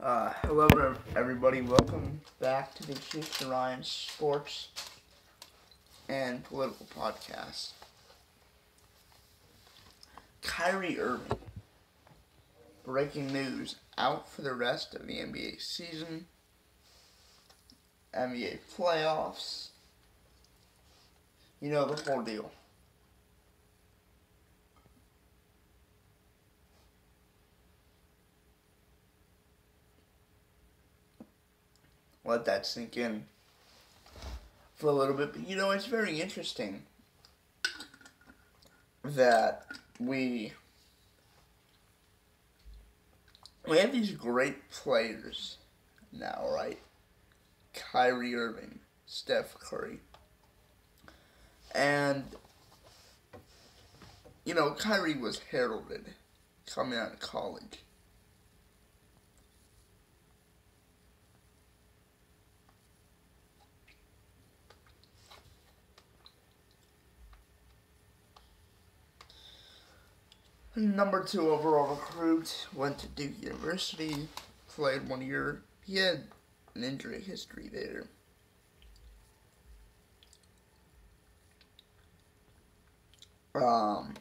Hello everybody, welcome back to the Ashish and Ryan Sports and Political Podcast. Kyrie Irving, breaking news, out for the rest of the NBA season, NBA playoffs, the whole deal. Let that sink in for a little bit. But it's very interesting that we have these great players now, right? Kyrie Irving, Steph Curry. And, Kyrie was heralded coming out of college. Number 2 overall recruit, went to Duke University, played 1 year. He had an injury history there. And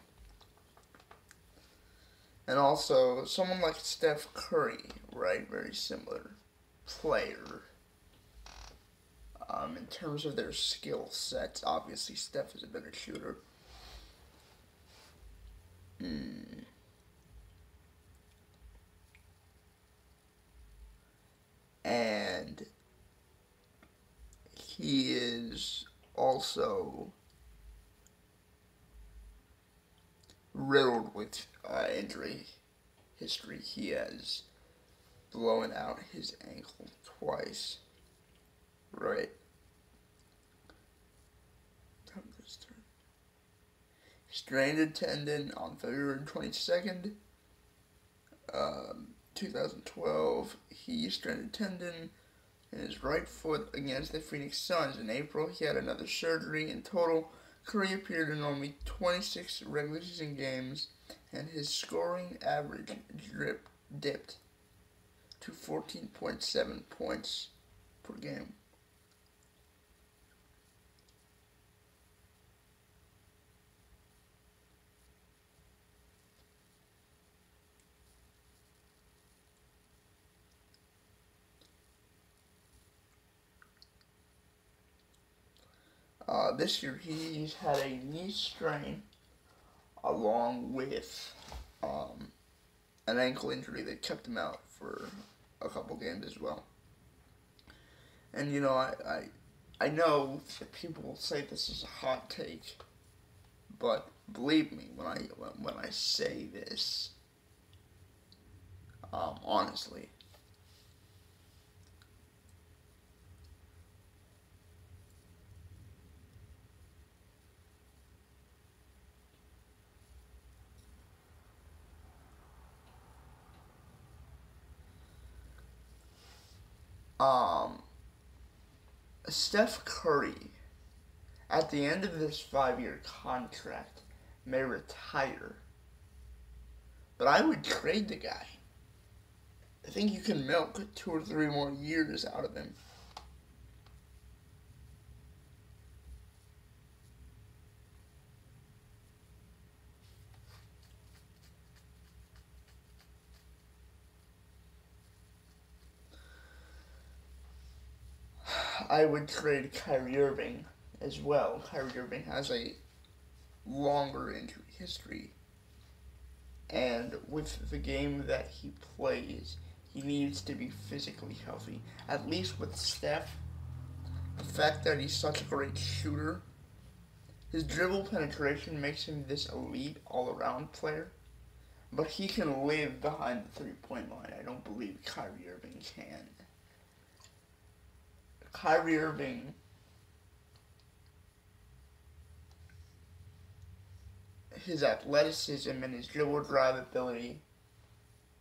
also, someone like Steph Curry, right? Very similar player. In terms of their skill sets, obviously Steph is a better shooter. And he is also riddled with injury history. He has blown out his ankle twice. Right. Strained a tendon on February 22nd, 2012. He strained a tendon in his right foot against the Phoenix Suns. In April, he had another surgery. In total, Curry appeared in only 26 regular season games, and his scoring average dipped to 14.7 points per game. This year he's had a knee strain along with an ankle injury that kept him out for a couple games as well. And I know that people will say this is a hot take, but believe me when I say this, honestly. Steph Curry, at the end of this 5-year contract, may retire. But I would trade the guy. I think you can milk 2 or 3 more years out of him. I would trade Kyrie Irving as well. Kyrie Irving has a longer injury history. And with the game that he plays, he needs to be physically healthy. At least with Steph, the fact that he's such a great shooter, his dribble penetration makes him this elite all-around player. But he can live behind the three-point line. I don't believe Kyrie Irving can. Kyrie Irving his athleticism and his dribble drive ability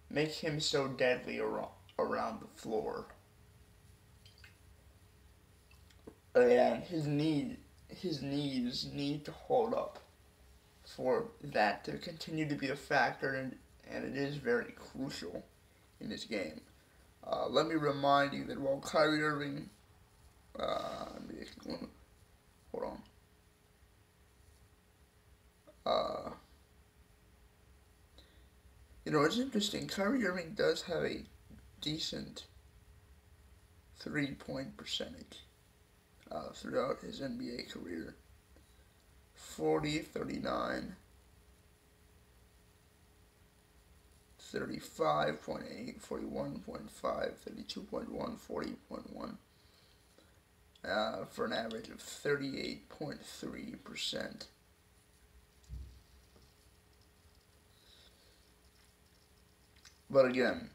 make him so deadly around the floor. And his knees need to hold up for that to continue to be a factor, and it is very crucial in this game. Let me remind you that while Kyrie Irving, hold on. Uh, it's interesting. Kyrie Irving does have a decent 3-point percentage throughout his NBA career. 40, 39, 35.8, 41.5, 32.1, 40.1, for an average of 38.3%. But again,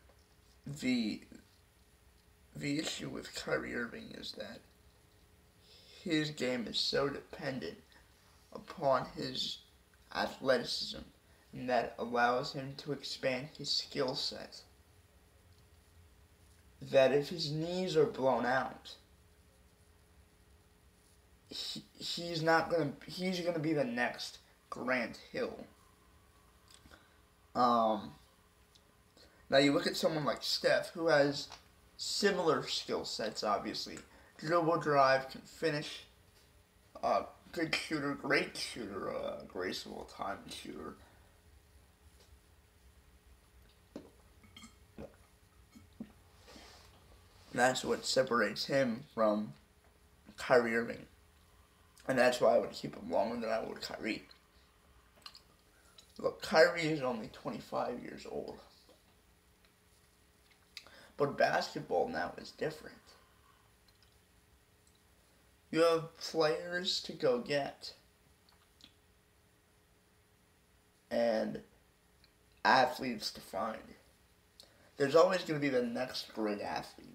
the issue with Kyrie Irving is that his game is so dependent upon his athleticism, and that allows him to expand his skill set, that if his knees are blown out, he's gonna be the next Grant Hill. Now you look at someone like Steph, who has similar skill sets, obviously. Dribble, drive, can finish, good shooter, great shooter, graceful time shooter. That's what separates him from Kyrie Irving. And that's why I would keep him longer than I would Kyrie. Look, Kyrie is only 25 years old. But basketball now is different. You have players to go get. And athletes to find. There's always going to be the next great athlete.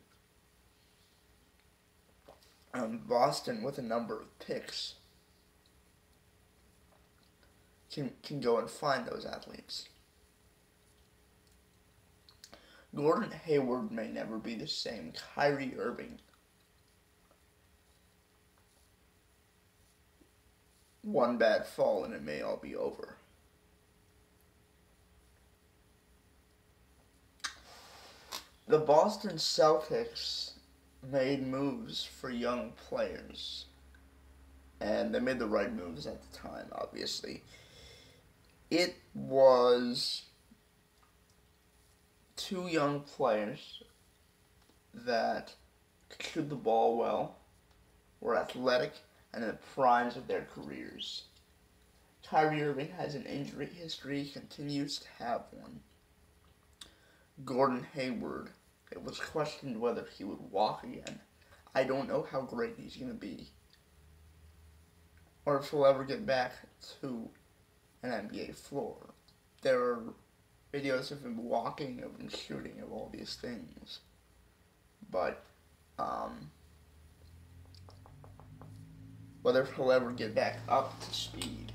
Boston, with a number of picks, can go and find those athletes. Gordon Hayward may never be the same. Kyrie Irving, one bad fall and it may all be over. The Boston Celtics made moves for young players, and they made the right moves at the time, obviously. It was two young players that could shoot the ball well, were athletic, and in the primes of their careers. Kyrie Irving has an injury history, continues to have one. Gordon Hayward, it was questioned whether he would walk again. I don't know how great he's going to be, or if he'll ever get back to an NBA floor. There are videos of him walking, of him shooting, of all these things. But, whether he'll ever get back up to speed,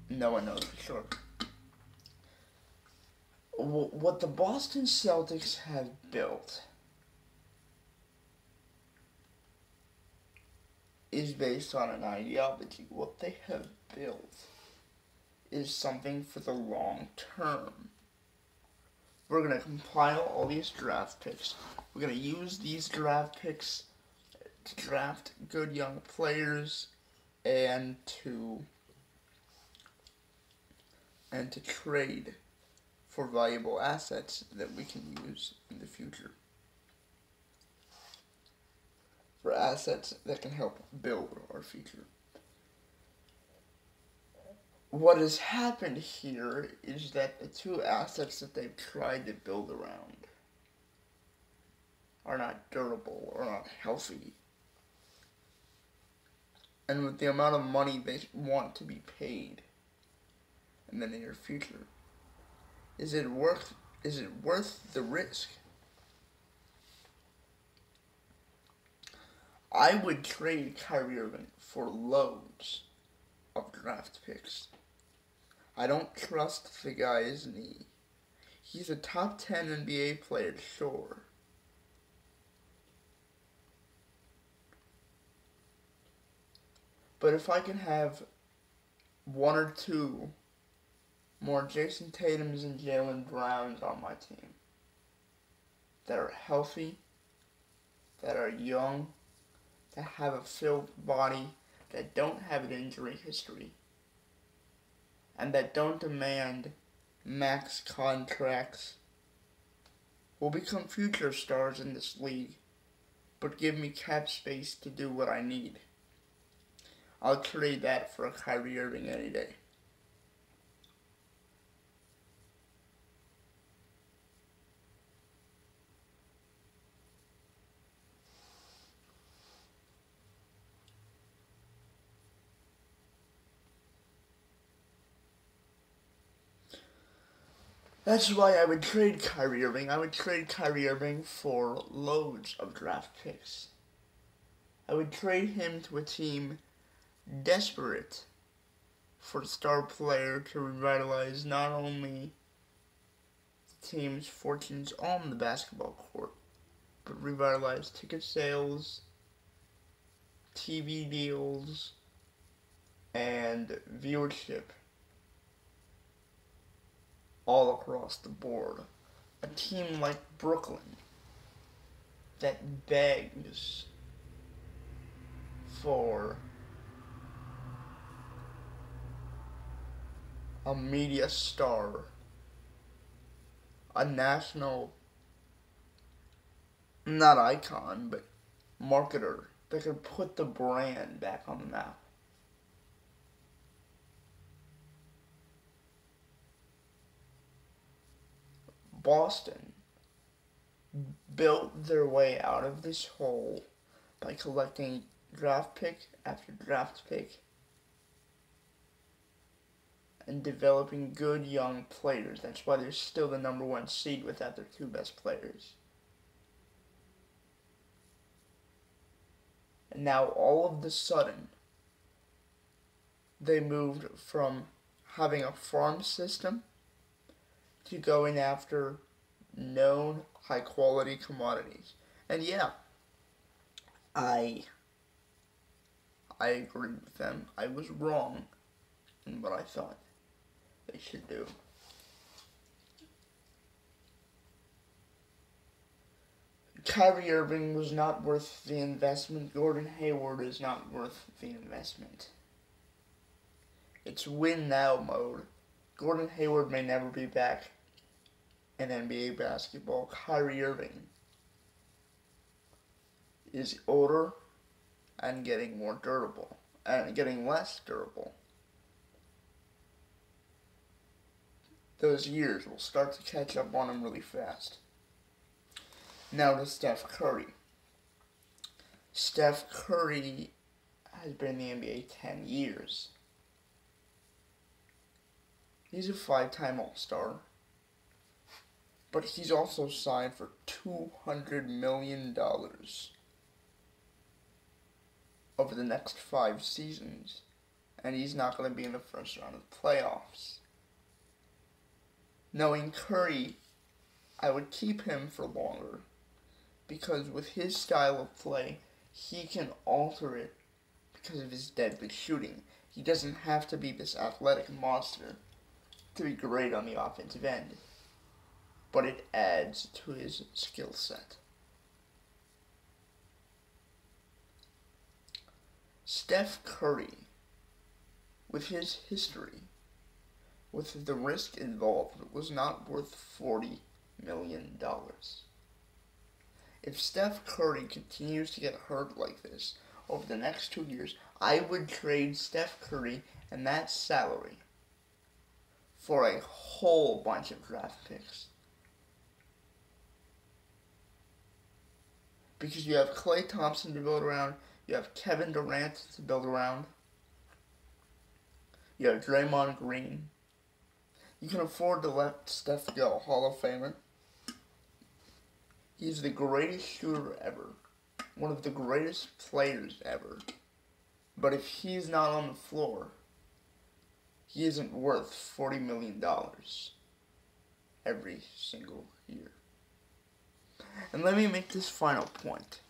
no one knows for sure. What the Boston Celtics have built is based on an ideology. What they have built is something for the long term. We're going to compile all these draft picks. We're going to use these draft picks to draft good young players and to trade for valuable assets that we can use in the future. For assets that can help build our future. What has happened here is that the two assets that they've tried to build around are not durable or not healthy. And with the amount of money they want to be paid in the near future, is it worth the risk? I would trade Kyrie Irving for loads of draft picks. I don't trust the guy's knee. He's a top 10 NBA player, sure. But if I can have one or two more Jason Tatums and Jaylen Browns on my team, that are healthy, that are young, that have a filled body, that don't have an injury history, and that don't demand max contracts will become future stars in this league, but give me cap space to do what I need. I'll trade that for a Kyrie Irving any day. That's why I would trade Kyrie Irving. I would trade Kyrie Irving for loads of draft picks. I would trade him to a team desperate for a star player to revitalize not only the team's fortunes on the basketball court, but revitalize ticket sales, TV deals, and viewership all across the board. A team like Brooklyn that begs for a media star, a national, not icon, but marketer that could put the brand back on the map. Boston built their way out of this hole by collecting draft pick after draft pick and developing good young players. That's why they're still the number one seed without their two best players. And now all of the sudden, they moved from having a farm system to going after known high quality commodities. And yeah, I agree with them. I was wrong in what I thought they should do. Kyrie Irving was not worth the investment. Gordon Hayward is not worth the investment. It's win now mode. Gordon Hayward may never be back in NBA basketball. Kyrie Irving is older and getting more durable, and getting less durable. Those years will start to catch up on him really fast. Now to Steph Curry. Steph Curry has been in the NBA 10 years. He's a 5-time All-Star. But he's also signed for $200 million over the next 5 seasons. And he's not going to be in the first round of the playoffs. Knowing Curry, I would keep him for longer. Because with his style of play, he can alter it because of his deadly shooting. He doesn't have to be this athletic monster to be great on the offensive end, but it adds to his skill set. Steph Curry, with his history, with the risk involved, was not worth $40 million. If Steph Curry continues to get hurt like this over the next 2 years, I would trade Steph Curry and that salary for a whole bunch of draft picks. Because you have Klay Thompson to build around, you have Kevin Durant to build around, you have Draymond Green. You can afford to let Steph go, Hall of Famer. He's the greatest shooter ever, one of the greatest players ever. But if he's not on the floor, he isn't worth $40 million every single year. And let me make this final point.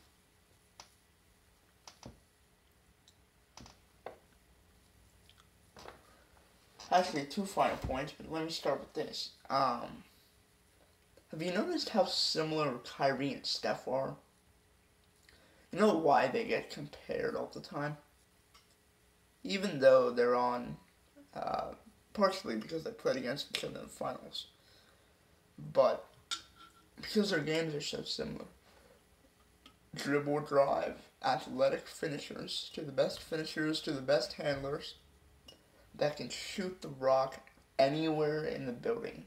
Actually, 2 final points, but let me start with this. Have Have you noticed how similar Kyrie and Steph are? You know why they get compared all the time? Even though they're on, uh, partially because they played against each other in the finals, but because their games are so similar. Dribble drive, athletic finishers to the best handlers that can shoot the rock anywhere in the building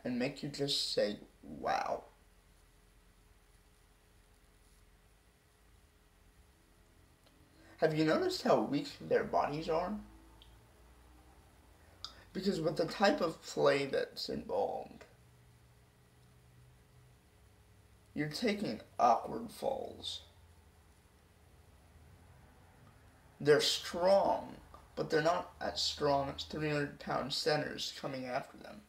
and make you just say, wow. Have you noticed how weak their bodies are? Because with the type of play that's involved, you're taking awkward falls. They're strong, but they're not as strong as 300-pound centers coming after them.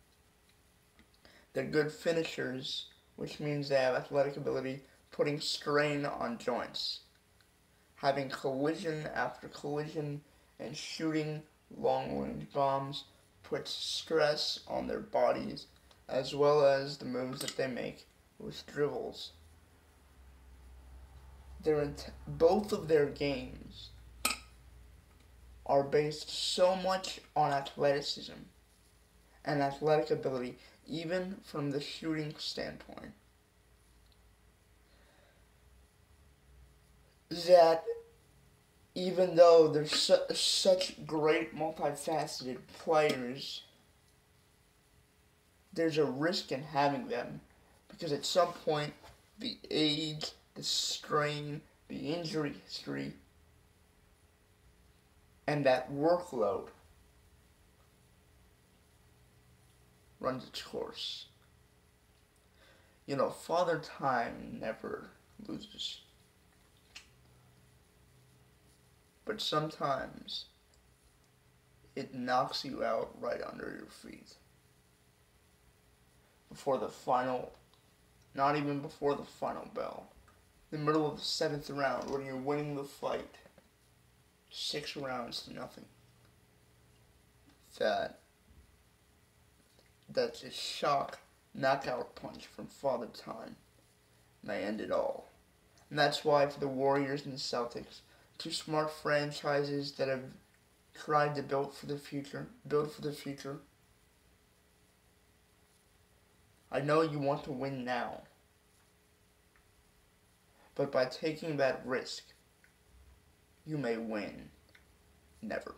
They're good finishers, which means they have athletic ability, putting strain on joints, having collision after collision, and shooting long-range bombs puts stress on their bodies, as well as the moves that they make with dribbles. Both of their games are based so much on athleticism and athletic ability, even from the shooting standpoint, that even though they're such great multifaceted players, there's a risk in having them because at some point the age, the strain, the injury history, and that workload runs its course. You know, Father Time never loses. But sometimes it knocks you out right under your feet. Before the final, not even before the final bell. In the middle of the 7th round when you're winning the fight. 6 rounds to nothing. That's a shock knockout punch from Father Time may end it all. And that's why for the Warriors and the Celtics, two smart franchises that have tried to build for the future. I know you want to win now, but by taking that risk, you may win never.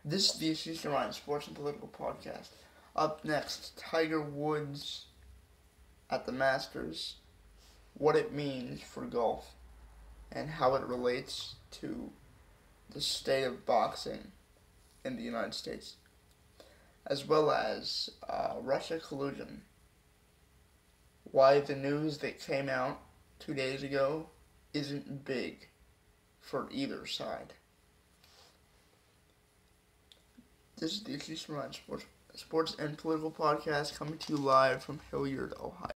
This is the Ashish Sports and Political Podcast. Up next, Tiger Woods at the Masters, what it means for golf, and how it relates to the state of boxing in the United States, as well as Russia collusion. Why the news that came out 2 days ago isn't big for either side. This is the Ashish Sports and Political Podcast coming to you live from Hilliard, Ohio.